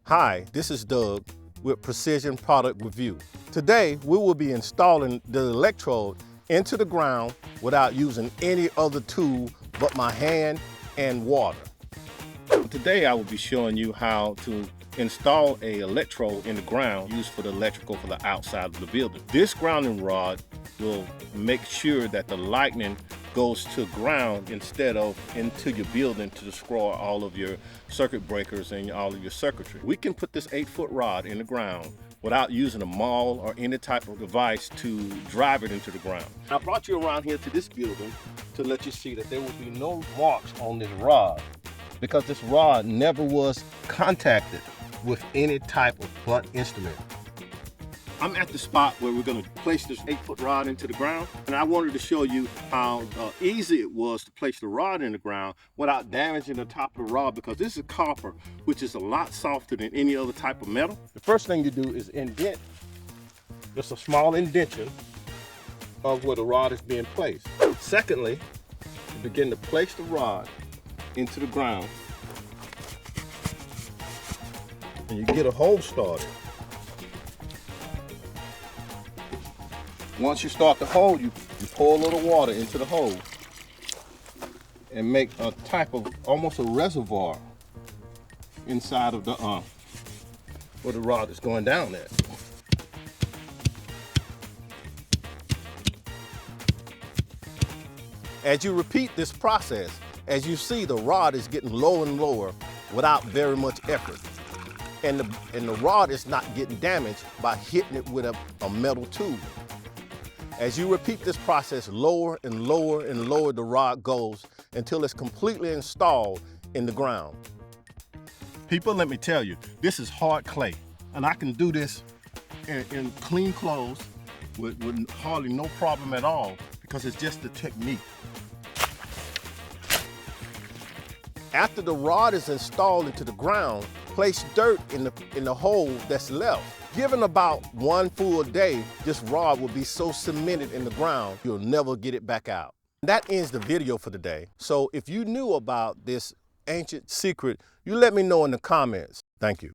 Hi, this is Doug with Precision Product Review. Today, we will be installing the electrode into the ground without using any other tool but my hand and water. Today, I will be showing you how to install an electrode in the ground used for the electrical for the outside of the building. This grounding rod will make sure that the lightning goes to ground instead of into your building to destroy all of your circuit breakers and all of your circuitry. We can put this 8-foot rod in the ground without using a maul or any type of device to drive it into the ground. I brought you around here to this building to let you see that there will be no marks on this rod because this rod never was contacted with any type of blunt instrument. I'm at the spot where we're going to place this 8-foot rod into the ground, and I wanted to show you how easy it was to place the rod in the ground without damaging the top of the rod, because this is copper, which is a lot softer than any other type of metal. The first thing you do is indent, just a small indentation of where the rod is being placed. Secondly, you begin to place the rod into the ground, and you get a hole started. Once you start the hole, you pour a little water into the hole and make a type of almost a reservoir inside of the where the rod is going down at. As you repeat this process, as you see, the rod is getting lower and lower without very much effort. And the rod is not getting damaged by hitting it with a metal tube. As you repeat this process, lower and lower and lower the rod goes until it's completely installed in the ground. People, let me tell you, this is hard clay, and I can do this in clean clothes with hardly no problem at all, because it's just the technique. After the rod is installed into the ground, place dirt in the hole that's left. Given about 1 full day, this rod will be so cemented in the ground, you'll never get it back out. That ends the video for today. So if you knew about this ancient secret, you let me know in the comments. Thank you.